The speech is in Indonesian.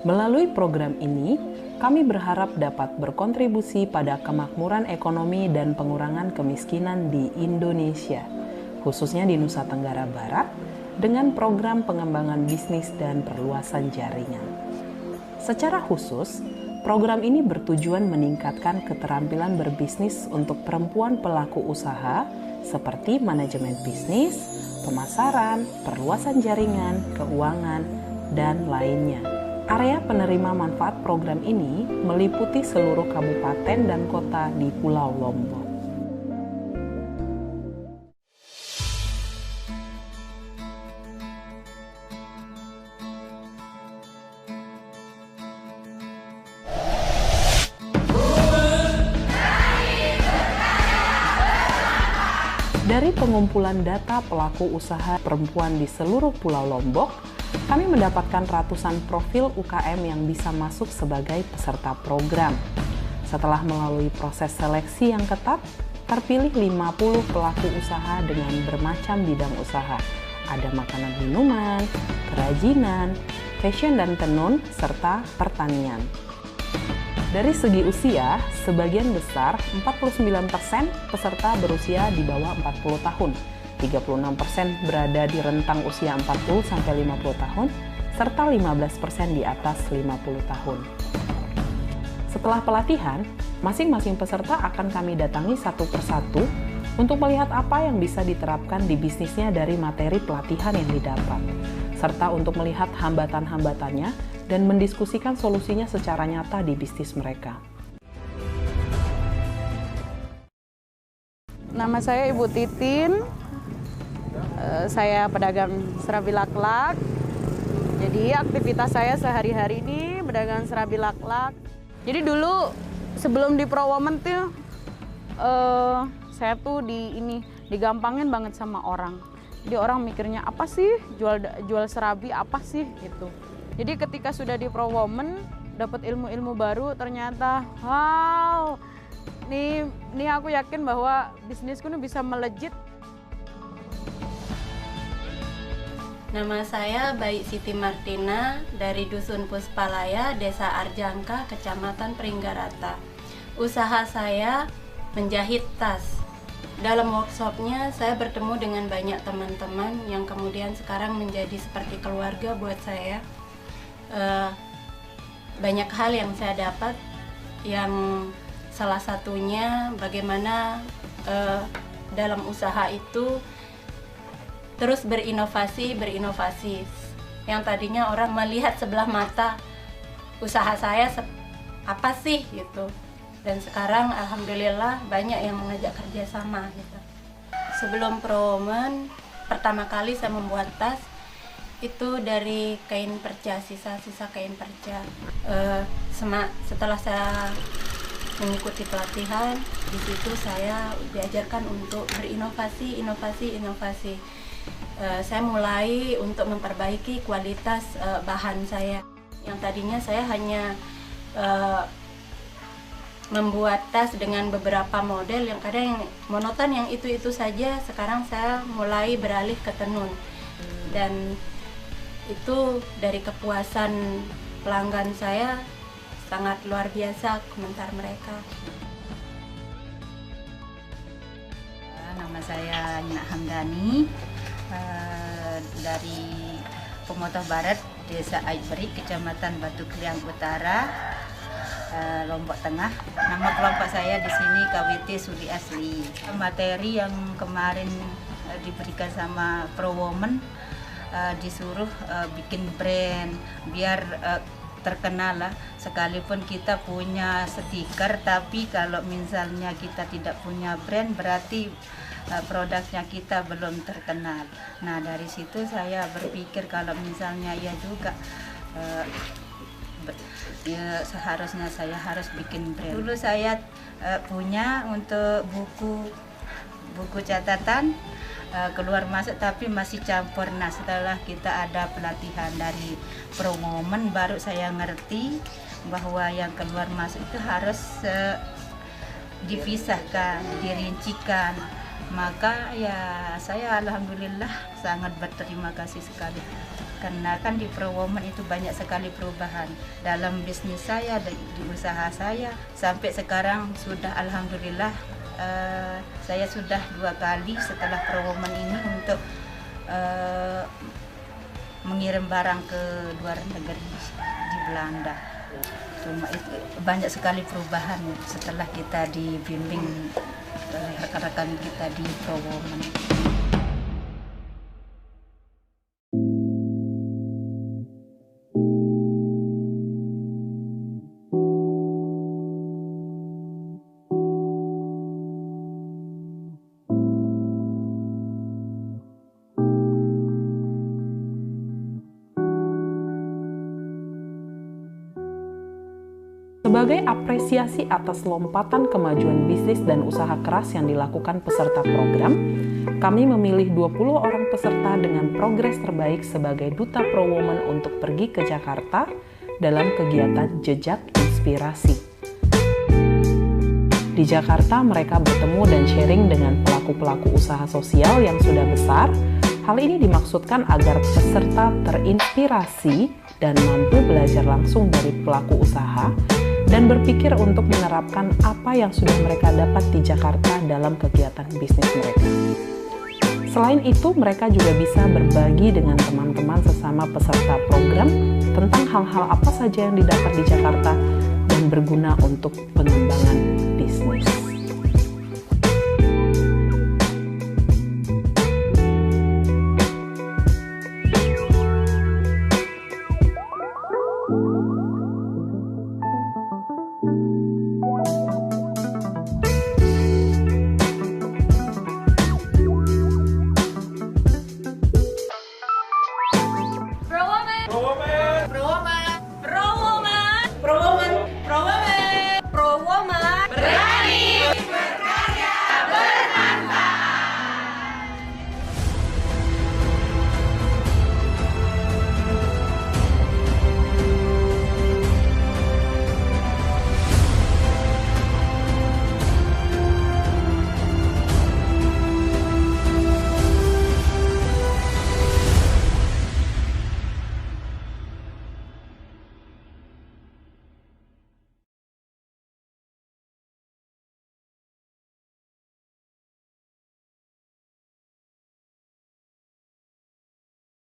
Melalui program ini, kami berharap dapat berkontribusi pada kemakmuran ekonomi dan pengurangan kemiskinan di Indonesia, khususnya di Nusa Tenggara Barat, dengan program pengembangan bisnis dan perluasan jaringan. Secara khusus, program ini bertujuan meningkatkan keterampilan berbisnis untuk perempuan pelaku usaha seperti manajemen bisnis, pemasaran, perluasan jaringan, keuangan, dan lainnya. Area penerima manfaat program ini meliputi seluruh kabupaten dan kota di Pulau Lombok. Dari pengumpulan data pelaku usaha perempuan di seluruh Pulau Lombok, kami mendapatkan ratusan profil UKM yang bisa masuk sebagai peserta program. Setelah melalui proses seleksi yang ketat, terpilih 50 pelaku usaha dengan bermacam bidang usaha. Ada makanan minuman, kerajinan, fashion dan tenun, serta pertanian. Dari segi usia, sebagian besar 49% peserta berusia di bawah 40 tahun, 36% berada di rentang usia 40-50 tahun, serta 15% di atas 50 tahun. Setelah pelatihan, masing-masing peserta akan kami datangi satu persatu untuk melihat apa yang bisa diterapkan di bisnisnya dari materi pelatihan yang didapat, serta untuk melihat hambatan-hambatannya dan mendiskusikan solusinya secara nyata di bisnis mereka. Nama saya Ibu Titin, saya pedagang serabi laklak. Jadi aktivitas saya sehari-hari ini pedagang serabi laklak. Jadi dulu sebelum di Pro-Women tuh saya tuh digampangin banget sama orang. Jadi orang mikirnya apa sih jual serabi apa sih gitu. Jadi ketika sudah di Pro-Women dapat ilmu-ilmu baru, ternyata wow, nih aku yakin bahwa bisnisku ini bisa melejit. Nama saya Baik Siti Martina dari Dusun Puspalaya, Desa Arjangka, Kecamatan Pringgarata. Usaha saya menjahit tas. Dalam workshopnya saya bertemu dengan banyak teman-teman yang kemudian sekarang menjadi seperti keluarga buat saya. Banyak hal yang saya dapat, yang salah satunya bagaimana dalam usaha itu terus berinovasi. Yang tadinya orang melihat sebelah mata usaha saya apa sih gitu, dan sekarang alhamdulillah banyak yang mengajak kerjasama gitu. Sebelum Pro-Women, pertama kali saya membuat tas itu dari kain perca, sisa-sisa kain perca. Setelah saya mengikuti pelatihan, di situ saya diajarkan untuk berinovasi. Saya mulai untuk memperbaiki kualitas bahan saya. Yang tadinya saya hanya membuat tas dengan beberapa model yang kadang monoton, yang itu saja. Sekarang saya mulai beralih ke tenun, dan itu dari kepuasan pelanggan saya sangat luar biasa komentar mereka. Nama saya Nina Hamdani, dari Komodo Barat, Desa Aiberi, Kecamatan Batu Kliang Utara, Lombok Tengah. Nama kelompok saya di sini KWT Suli Asli. Materi yang kemarin diberikan sama Pro-Women, disuruh bikin brand biar terkenal lah. Sekalipun kita punya stiker, tapi kalau misalnya kita tidak punya brand, berarti produknya kita belum terkenal. Nah, dari situ saya berpikir kalau misalnya ya juga ya seharusnya saya harus bikin brand. Dulu saya punya untuk buku catatan keluar masuk, tapi masih campur. Nah, setelah kita ada pelatihan dari Pro-Women, baru saya ngerti bahwa yang keluar masuk itu harus dipisahkan, dirincikan. Maka ya saya alhamdulillah sangat berterima kasih sekali. Karena kan di Pro Woman itu banyak sekali perubahan dalam bisnis saya, di usaha saya. Sampai sekarang sudah alhamdulillah saya sudah 2 kali setelah Pro Woman ini untuk mengirim barang ke luar negeri di Belanda. Cuma itu banyak sekali perubahan setelah kita dibimbing oleh rekan-rekan kita di Pro Woman. Sebagai apresiasi atas lompatan kemajuan bisnis dan usaha keras yang dilakukan peserta program, kami memilih 20 orang peserta dengan progres terbaik sebagai Duta Pro Woman untuk pergi ke Jakarta dalam kegiatan Jejak Inspirasi. Di Jakarta, mereka bertemu dan sharing dengan pelaku-pelaku usaha sosial yang sudah besar. Hal ini dimaksudkan agar peserta terinspirasi dan mampu belajar langsung dari pelaku usaha dan berpikir untuk menerapkan apa yang sudah mereka dapat di Jakarta dalam kegiatan bisnis mereka. Selain itu, mereka juga bisa berbagi dengan teman-teman sesama peserta program tentang hal-hal apa saja yang didapat di Jakarta dan berguna untuk pengembangan bisnis.